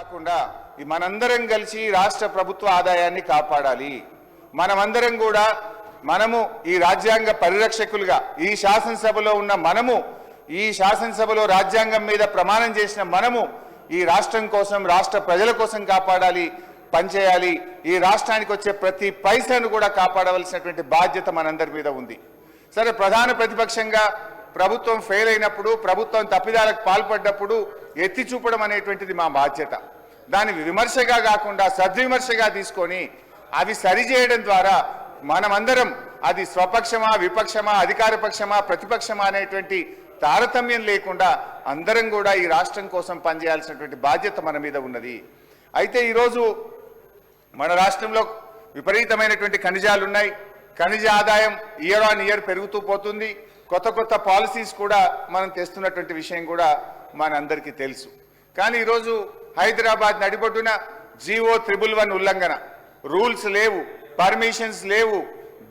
కాకుండా మనందరం కలిసి రాష్ట్ర ప్రభుత్వ ఆదాయాన్ని కాపాడాలి. మనమందరం కూడా మనము ఈ రాజ్యాంగ పరిరక్షకులుగా ఈ శాసనసభలో ఉన్న మనము ఈ శాసనసభలో రాజ్యాంగం మీద ప్రమాణం చేసిన మనము ఈ రాష్ట్రం కోసం రాష్ట్ర ప్రజల కోసం కాపాడాలి, పనిచేయాలి. ఈ రాష్ట్రానికి వచ్చే ప్రతి పైసను కూడా కాపాడవలసినటువంటి బాధ్యత మనందరి మీద ఉంది. సరే, ప్రధాన ప్రతిపక్షంగా ప్రభుత్వం ఫెయిల్ అయినప్పుడు, ప్రభుత్వం తప్పిదాలకు పాల్పడ్డప్పుడు ఎత్తి చూపడం అనేటువంటిది మా బాధ్యత. దాన్ని విమర్శగా కాకుండా సద్విమర్శగా తీసుకొని అవి సరిచేయడం ద్వారా మనమందరం అది స్వపక్షమా, విపక్షమా, అధికార పక్షమా, ప్రతిపక్షమా అనేటువంటి తారతమ్యం లేకుండా అందరం కూడా ఈ రాష్ట్రం కోసం పనిచేయాల్సినటువంటి బాధ్యత మన మీద ఉన్నది. అయితే ఈరోజు మన రాష్ట్రంలో విపరీతమైనటువంటి ఖనిజాలు ఉన్నాయి. ఖనిజ ఆదాయం ఇయర్ ఆన్ ఇయర్ పెరుగుతూ పోతుంది. కొత్త కొత్త పాలసీస్ కూడా మనం తెస్తున్నటువంటి విషయం కూడా మనందరికీ తెలుసు. కానీ ఈరోజు హైదరాబాద్ నడిబొడ్డున GO-111 ఉల్లంఘన, రూల్స్ లేవు, పర్మిషన్స్ లేవు,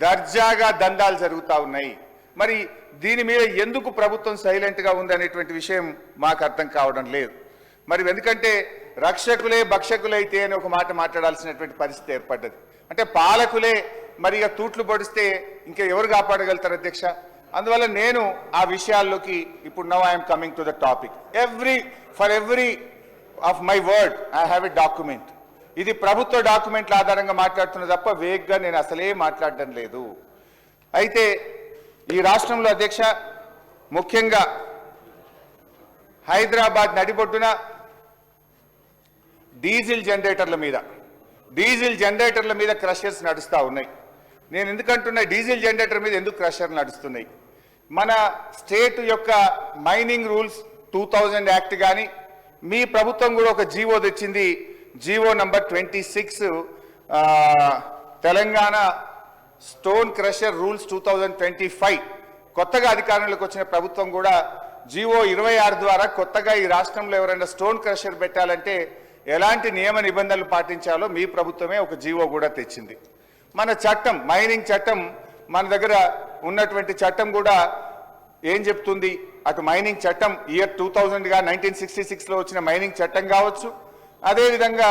దర్జాగా దందాలు జరుగుతూ ఉన్నాయి. మరి దీని మీద ఎందుకు ప్రభుత్వం సైలెంట్గా ఉందనేటువంటి విషయం మాకు అర్థం కావడం లేదు. మరి ఎందుకంటే రక్షకులే భక్షకులైతే అని ఒక మాట మాట్లాడాల్సినటువంటి పరిస్థితి ఏర్పడ్డది. అంటే పాలకులే మరి ఇక తూట్లు పొడిస్తే ఇంకా ఎవరు కాపాడగలుగుతారు అధ్యక్ష? అందువల్ల నేను ఆ విషయాల్లోకి ఇప్పుడు now I'm coming to the topic. For every of my word I have a document. ఇది ప్రభుత్వ డాక్యుమెంట్ల ఆధారంగా మాట్లాడుతున్న తప్ప వేగ్గా నేను అసలే మాట్లాడడం లేదు. అయితే ఈ రాష్ట్రంలో అధ్యక్ష ముఖ్యంగా హైదరాబాద్ నడిబొడ్డున డీజిల్ జనరేటర్ల మీద క్రషర్స్ నడుస్తూ ఉన్నాయి. నేను ఎందుకంటున్నా డీజిల్ జనరేటర్ మీద ఎందుకు క్రషర్ నడుస్తున్నాయి? మన స్టేట్ యొక్క మైనింగ్ రూల్స్ 2000 యాక్ట్ కానీ మీ ప్రభుత్వం కూడా ఒక జీవో తెచ్చింది, GO number 26 Telangana stone crusher rules 2025. కొత్తగా అధికారంలోకి వచ్చిన ప్రభుత్వం కూడా జీవో 26 ద్వారా కొత్తగా ఈ రాష్ట్రంలో ఎవరైనా స్టోన్ క్రషర్ పెట్టాలంటే ఎలాంటి నియమ నిబంధనలు పాటించాలో మీ ప్రభుత్వమే ఒక జీవో కూడా తెచ్చింది. మన చట్టం, మైనింగ్ చట్టం, మన దగ్గర ఉన్నటువంటి చట్టం కూడా ఏం చెప్తుంది? అటు మైనింగ్ చట్టం ఇయర్ 2000గా 1966లో వచ్చిన మైనింగ్ చట్టం కావచ్చు, అదేవిధంగా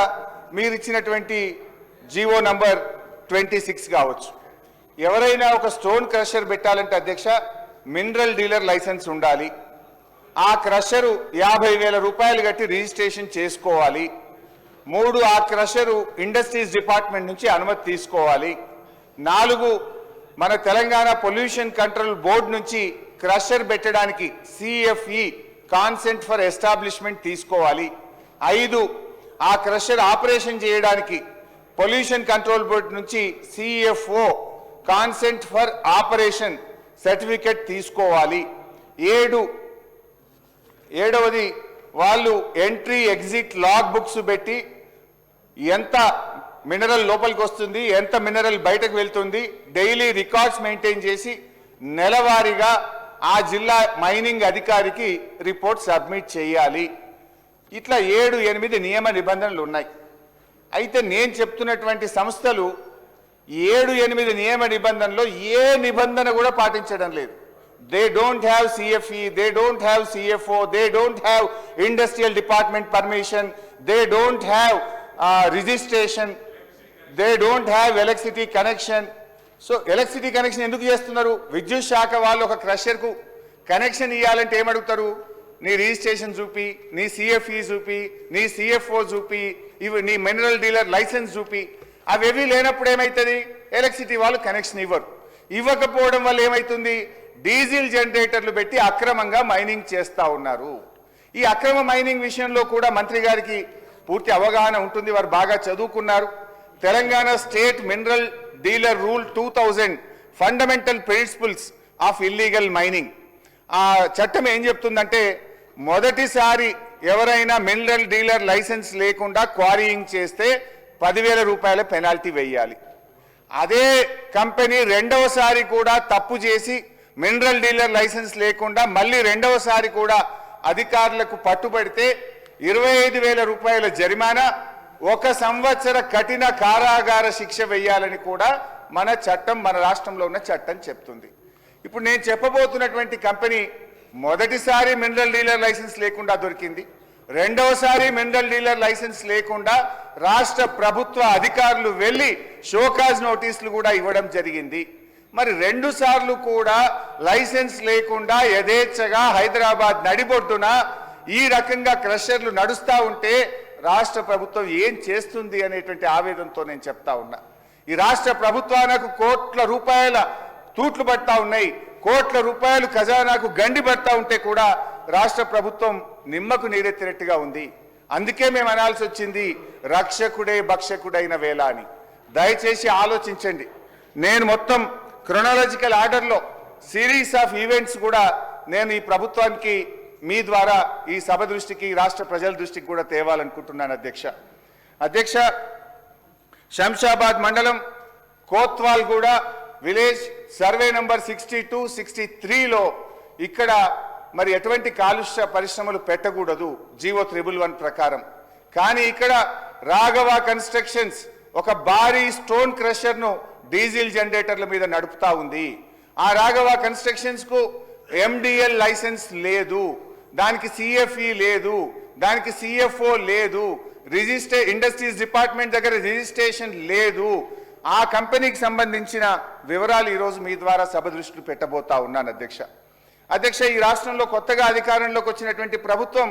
మీరు ఇచ్చినటువంటి జీవో నంబర్ 26 కావచ్చు. ఎవరైనా ఒక స్టోన్ క్రషర్ పెట్టాలంటే అధ్యక్ష మినరల్ డీలర్ లైసెన్స్ ఉండాలి. ఆ క్రషరు 50,000 రూపాయలు కట్టి రిజిస్ట్రేషన్ చేసుకోవాలి. 3 ఆ క్రషరు ఇండస్ట్రీస్ డిపార్ట్మెంట్ నుంచి అనుమతి తీసుకోవాలి. 4 మన తెలంగాణ పొల్యూషన్ కంట్రోల్ బోర్డు నుంచి క్రషర్ పెట్టడానికి CFE కాన్సెంట్ ఫర్ ఎస్టాబ్లిష్మెంట్ తీసుకోవాలి. 5 ఆ క్రషర్ ఆపరేషన్ చేయడానికి పొల్యూషన్ కంట్రోల్ బోర్డు నుంచి CFO consent for operation certificate తీసుకోవాలి. 7వది వాళ్ళు ఎంట్రీ ఎగ్జిట్ లాగ్ బుక్స్ పెట్టి ఎంత మినరల్ లోపలికి వస్తుంది, ఎంత మినరల్ బయటకు వెళ్తుంది, డైలీ రికార్డ్స్ మెయింటైన్ చేసి నెలవారీగా ఆ జిల్లా మైనింగ్ అధికారికి రిపోర్ట్ సబ్మిట్ చేయాలి. ఇట్లా 7-8 నియమ నిబంధనలు ఉన్నాయి. అయితే నేను చెప్తున్నటువంటి సంస్థలు 7-8 నియమ నిబంధనలో ఏ నిబంధన కూడా పాటించడం లేదు. They don't have CFE, they don't have CFO, they don't have industrial department permission, they don't have registration, they don't have electricity connection. So electricity connection ఎందుకు చేస్తున్నారు? విద్యుత్ శాఖ వాళ్ళు ఒక క్రషర్కు కనెక్షన్ ఇవ్వాలంటే ఏమడుగుతారు? నీ రిజిస్ట్రేషన్ చూపి, నీ CFE చూపి, నీ CFO చూపి, ఇవి నీ మినరల్ డీలర్ లైసెన్స్ చూపి. అవేవి లేనప్పుడు ఏమవుతుంది? ఎలక్ట్రిసిటీ వాళ్ళు కనెక్షన్ ఇవ్వరు. ఇవ్వకపోవడం వల్ల ఏమవుతుంది? డీజిల్ జనరేటర్లు పెట్టి అక్రమంగా మైనింగ్ చేస్తూ ఉన్నారు. ఈ అక్రమ మైనింగ్ విషయంలో కూడా మంత్రి గారికి పూర్తి అవగాహన ఉంటుంది, వారు బాగా చదువుకున్నారు. Telangana state mineral dealer rule 2000 fundamental principles of illegal mining. ఆ చట్టం ఏం చెప్తుందంటే మొదటిసారి ఎవరైనా మినరల్ డీలర్ లైసెన్స్ లేకుండా క్వారీయింగ్ చేస్తే 10,000 రూపాయల పెనాల్టీ వేయాలి. అదే కంపెనీ రెండవసారి కూడా తప్పు చేసి మినరల్ డీలర్ లైసెన్స్ లేకుండా మళ్ళీ రెండవసారి కూడా అధికారులకు పట్టుబడితే 25,000 రూపాయల జరిమానా, 1 సంవత్సర కఠిన కారాగార శిక్ష వేయాలని కూడా మన చట్టం, మన రాష్ట్రంలో ఉన్న చట్టం చెప్తుంది. ఇప్పుడు నేను చెప్పబోతున్నటువంటి కంపెనీ మొదటిసారి మినరల్ డీలర్ లైసెన్స్ లేకుండా దొరికింది, రెండవసారి మినరల్ డీలర్ లైసెన్స్ లేకుండా రాష్ట్ర ప్రభుత్వ అధికారులు వెళ్ళి షోకాజ్ నోటీసులు కూడా ఇవ్వడం జరిగింది. మరి 2 సార్లు కూడా లైసెన్స్ లేకుండా యథేచ్ఛగా హైదరాబాద్ నడిబొడ్డున ఈ రకంగా క్రషర్లు నడుస్తూ ఉంటే రాష్ట్ర ప్రభుత్వం ఏం చేస్తుంది అనేటువంటి ఆవేదనతో నేను చెప్తా ఉన్నా. ఈ రాష్ట్ర ప్రభుత్వానికి కోట్ల రూపాయల తూట్లు పడతా ఉన్నాయి, కోట్ల రూపాయలు ఖజానాకు గండి పడతా ఉంటే కూడా రాష్ట్ర ప్రభుత్వం నిమ్మకు నీరెత్తినట్టుగా ఉంది. అందుకే మేము అనాల్సి వచ్చింది రక్షకుడే భక్షకుడైన వేళ అని. దయచేసి ఆలోచించండి. నేను మొత్తం క్రొనాలజికల్ ఆర్డర్లో సిరీస్ ఆఫ్ ఈవెంట్స్ కూడా నేను ఈ ప్రభుత్వానికి మీ ద్వారా ఈ సభ దృష్టికి రాష్ట్ర ప్రజల దృష్టికి కూడా తేవాలనుకుంటున్నాను అధ్యక్ష. శంషాబాద్ మండలం కోత్వాల్గూడ విలేజ్ సర్వే నంబర్ 62, 63లో ఇక్కడ మరి ఎటువంటి కాలుష్య పరిశ్రమలు పెట్టకూడదు జీవో 311 ప్రకారం. కానీ ఇక్కడ రాఘవ కన్స్ట్రక్షన్స్ ఒక భారీ స్టోన్ క్రషర్ను డీజిల్ జనరేటర్ల మీద నడుపుతా ఉంది. ఆ రాఘవ కన్స్ట్రక్షన్స్ కు MDL లైసెన్స్ లేదు, దానికి CFE లేదు, దానికి CFO లేదు, ఇండస్ట్రీస్ డిపార్ట్మెంట్ దగ్గర రిజిస్ట్రేషన్ లేదు. ఆ కంపెనీకి సంబంధించిన వివరాలు ఈరోజు మీ ద్వారా సభ దృష్టిలో పెట్టబోతా ఉన్నాను అధ్యక్ష. ఈ రాష్ట్రంలో కొత్తగా అధికారంలోకి వచ్చినటువంటి ప్రభుత్వం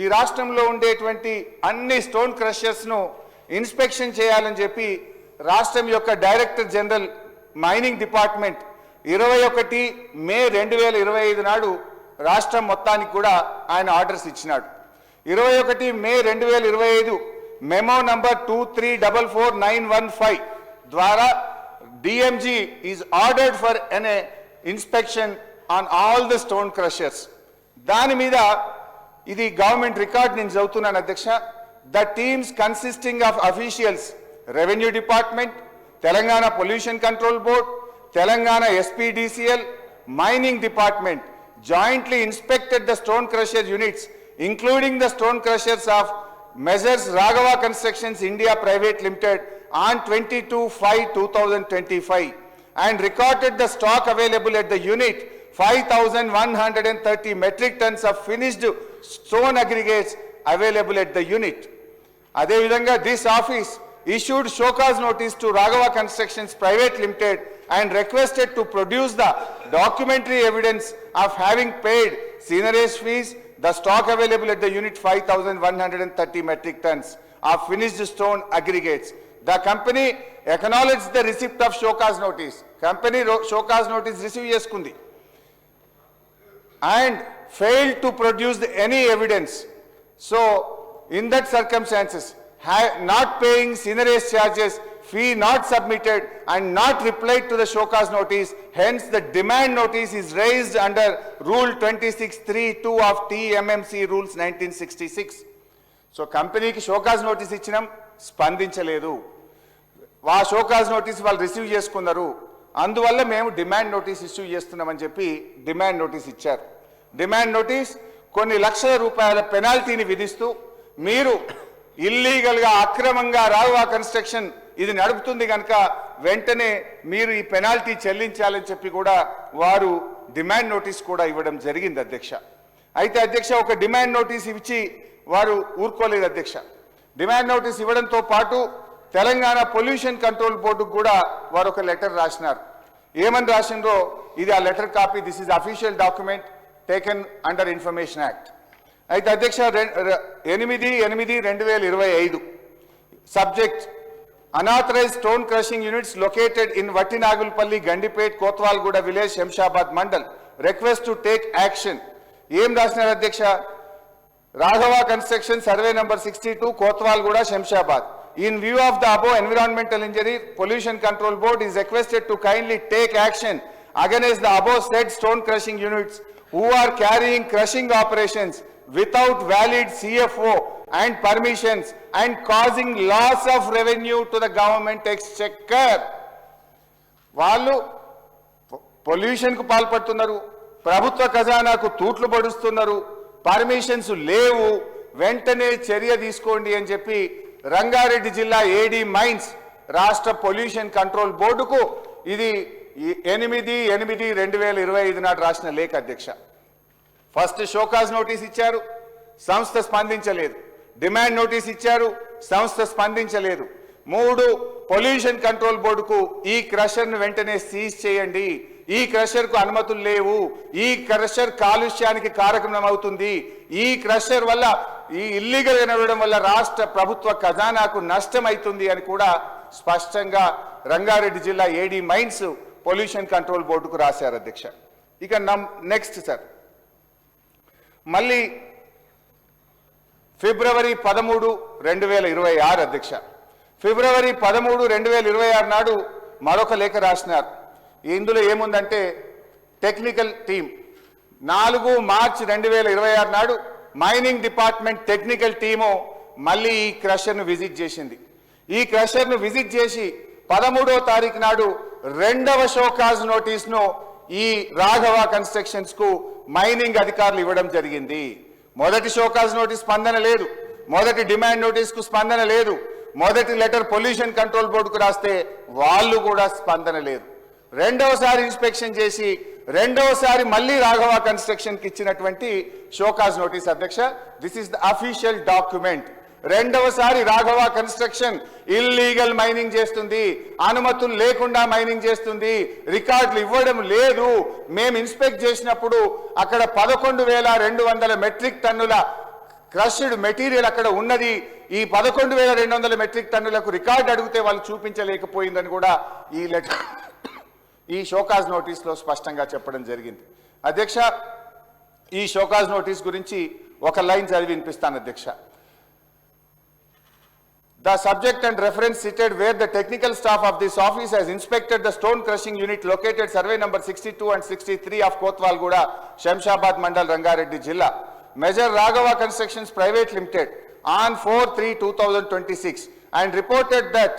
ఈ రాష్ట్రంలో ఉండేటువంటి అన్ని స్టోన్ క్రషర్స్ను ఇన్స్పెక్షన్ చేయాలని చెప్పి రాష్ట్రం యొక్క డైరెక్టర్ జనరల్ మైనింగ్ డిపార్ట్మెంట్ 21 మే 2025 నాడు రాష్ట్రం మొత్తానికి కూడా ఆయన ఆర్డర్స్ ఇచ్చినాడు. 21 మే 2025 మెమో నంబర్ 23444915 ద్వారా DMG is ordered for an inspection on all the stone crushers. దాని మీద ఇది గవర్నమెంట్ రికార్డ్ నేను చదువుతున్నాను అధ్యక్ష. The teams consisting of officials revenue department, Telangana pollution control board, Telangana SPDCL, mining department jointly inspected the stone crusher units including the stone crushers of Measures Raghava Constructions India Private Limited on 22/5/2025 and recorded the stock available at the unit 5,130 metric tons of finished stone aggregates available at the unit. Ade vidhanga this office issued showcase notice to Raghava Constructions Private Limited and requested to produce the documentary evidence of having paid seigniorage fees. The stock available at the unit 5,130 metric tons of finished stone aggregates. The company acknowledged the receipt of showcase notice. Company showcase notice receive చేసుకుంది and failed to produce any evidence. So in that circumstances, not paying seigniorage charges, fee not submitted and not replied to the showcase notice, hence the demand notice is raised under Rule 26(3)(2) of TMMC Rules 1966. So company ki showcase notice ఇచ్చినాం, స్పందించలేదు. వా show cause notice వాళ్ళు receive చేసుకున్నారు, అందువల్ల మేము demand notice issue చేస్తున్నామని చెప్పి demand notice ఇచ్చారు. డిమాండ్ నోటీస్ కొన్ని లక్షల రూపాయల పెనాల్టీని విధిస్తూ మీరు ఇల్లీగల్గా అక్రమంగా రాఘవ కన్స్ట్రక్షన్ ఇది నడుపుతుంది కనుక వెంటనే మీరు ఈ పెనాల్టీ చెల్లించాలని చెప్పి కూడా వారు డిమాండ్ నోటీస్ కూడా ఇవ్వడం జరిగింది అధ్యక్ష. అయితే అధ్యక్ష ఒక డిమాండ్ నోటీస్ ఇచ్చి వారు ఊరుకోలేదు అధ్యక్ష. డిమాండ్ నోటీస్ ఇవ్వడంతో పాటు తెలంగాణ పొల్యూషన్ కంట్రోల్ బోర్డుకు కూడా వారు ఒక లెటర్ రాసినారు. ఏమని రాసిండ్రో ఇది ఆ letter copy. This is official document taken under information act. అయితే అధ్యక్ష 8/8/2025 subject unauthorized stone crushing units located in Vattinagulpalli, Gandipet, Kotwalguda village, Shamshabad mandal. Request to take action. Em rasnaru adhyaksha, Raghava Construction survey number 62, Kotwalguda, Shamshabad. In view of the above environmental injury, Pollution Control Board is requested to kindly take action against the above said stone crushing units who are carrying crushing operations without valid CFO and permissions and causing loss of revenue to the government exchequer. వాళ్ళు pollution కు పాల్పడుతున్నారు, ప్రభుత్వ ఖజానాకు తూట్లు పడుస్తున్నారు, permissions లేవు, వెంటనే చర్య తీసుకోండి అని చెప్పి రంగారెడ్డి జిల్లా AD మైన్స్ రాష్ట్ర పొల్యూషన్ కంట్రోల్ బోర్డుకు ఇది 8/8/2025 నాడు రాసిన లేఖ అధ్యక్ష. ఫస్ట్ షోకాజ్ నోటీస్ ఇచ్చారు, సంస్థ స్పందించలేదు. డిమాండ్ నోటీస్ ఇచ్చారు, సంస్థ స్పందించలేదు. 3 పొల్యూషన్ కంట్రోల్ బోర్డుకు ఈ క్రషర్ను వెంటనే సీజ్ చేయండి, ఈ క్రషర్కు అనుమతులు లేవు, ఈ క్రషర్ కాలుష్యానికి కారకం అవుతుంది, ఈ క్రషర్ వల్ల ఈ ఇల్లీగల్ గా నడవడం వల్ల రాష్ట్ర ప్రభుత్వ ఖజానాకు నష్టం అవుతుంది అని కూడా స్పష్టంగా రంగారెడ్డి జిల్లా ఏడీ మైన్స్ పొల్యూషన్ కంట్రోల్ బోర్డుకు రాశారు అధ్యక్ష. ఇక నెక్స్ట్ సార్, మళ్ళీ ఫిబ్రవరి 13, 2026 అధ్యక్ష, ఫిబ్రవరి 13, 2026 నాడు మరొక లేఖ రాసినారు. ఇందులో ఏముందంటే టెక్నికల్ టీం 4 మార్చి 2026 నాడు మైనింగ్ డిపార్ట్మెంట్ టెక్నికల్ టీము మళ్ళీ ఈ క్రషర్ను విజిట్ చేసింది. ఈ క్రషర్ను విజిట్ చేసి 13వ తారీఖు నాడు 2వ షోకాజ్ నోటీస్ను ఈ రాఘవ కన్స్ట్రక్షన్స్ కు మైనింగ్ అధికారులు ఇవ్వడం జరిగింది. మొదటి షోకాజ్ నోటీస్ స్పందన లేదు, మొదటి డిమాండ్ నోటీస్ కు స్పందన లేదు, మొదటి లెటర్ పొల్యూషన్ కంట్రోల్ బోర్డుకు రాస్తే వాళ్ళు కూడా స్పందన లేదు. రెండవసారి ఇన్స్పెక్షన్ చేసి రెండవసారి మళ్ళీ రాఘవ కన్స్ట్రక్షన్ కి ఇచ్చినటువంటి షోకాజ్ నోటీస్ అధ్యక్ష, this is the official document. రెండవసారి రాఘవ కన్స్ట్రక్షన్ ఇల్లీగల్ మైనింగ్ చేస్తుంది, అనుమతులు లేకుండా మైనింగ్ చేస్తుంది, రికార్డులు ఇవ్వడం లేదు. మేము ఇన్స్పెక్ట్ చేసినప్పుడు అక్కడ 11,200 మెట్రిక్ టన్నుల క్రష్డ్ మెటీరియల్ అక్కడ ఉన్నది. ఈ 11,200 మెట్రిక్ టన్నులకు రికార్డు అడిగితే వాళ్ళు చూపించలేకపోయిందని కూడా ఈ లెటర్ ఈ షోకాజ్ నోటీస్లో స్పష్టంగా చెప్పడం జరిగింది. అధ్యక్ష, ఈ షోకాజ్ నోటీస్ గురించి ఒక లైన్ చదివి వినిపిస్తాను అధ్యక్ష. The subject and reference cited where the technical staff of this office has inspected the stone crushing unit located survey number 62 and 63 of Kotwalguda, Shamshabad Mandal, Rangareddy Jilla, Major Raghava Constructions Private Limited on 4/3/2026 and reported that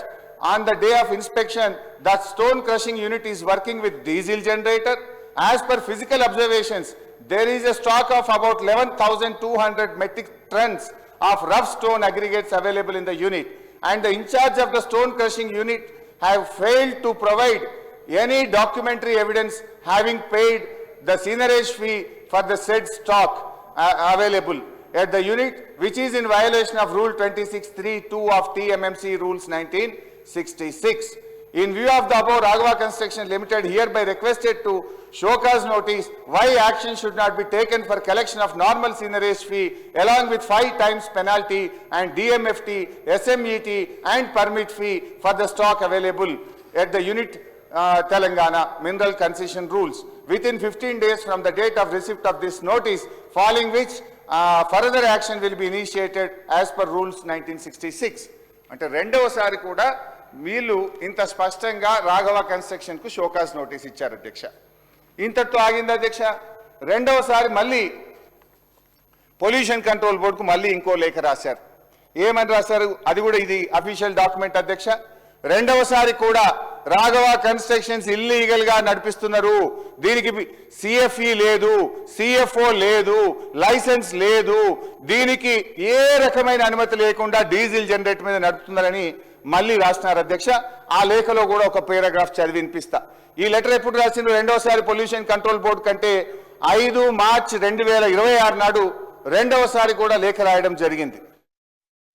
on the day of inspection that stone crushing unit is working with diesel generator. As per physical observations, there is a stock of about 11,200 metric tons of rough stone aggregates available in the unit, and the in charge of the stone crushing unit have failed to provide any documentary evidence having paid the seigniorage fee for the said stock available at the unit, which is in violation of Rule 26(3)(2) of TMMC Rules 1966. In view of the above, Raghava Construction Limited hereby requested to showcase notice why action should not be taken for collection of normal seigniorage fee along with 5 times penalty and DMFT, SMET and permit fee for the stock available at the unit Telangana Mineral Concession Rules within 15 days from the date of receipt of this notice, following which further action will be initiated as per Rules 1966. అంటే రెండవసారి కూడా వీళ్ళు ఇంత స్పష్టంగా Raghava construction కు show cause notice ఇచ్చారు అధ్యక్ష. ఇంతటితో ఆగింది అధ్యక్ష. రెండవసారి మళ్ళీ పొల్యూషన్ కంట్రోల్ బోర్డుకు మళ్ళీ ఇంకో లేఖ రాశారు. ఏమని రాశారు? అది కూడా ఇది అఫీషియల్ డాక్యుమెంట్ అధ్యక్ష. రెండవసారి కూడా రాఘవ కన్స్ట్రక్షన్స్ ఇల్లీగల్ గా నడిపిస్తున్నారు, దీనికి సిఎఫ్ఈ లేదు, సిఎఫ్ఓ లేదు, లైసెన్స్ లేదు, దీనికి ఏ రకమైన అనుమతి లేకుండా డీజిల్ జనరేటర్ మీద నడుపుతున్నారని మళ్ళీ రాస్తున్నారు అధ్యక్ష. ఆ లేఖలో కూడా ఒక పారాగ్రాఫ్ చదివి వినిపిస్తా. ఈ లెటర్ ఎప్పుడు రాసిండ్రు? రెండవసారి పొల్యూషన్ కంట్రోల్ బోర్డు కంటే 5 మార్చి 2026 నాడు రెండవసారి కూడా లేఖ రాయడం జరిగింది.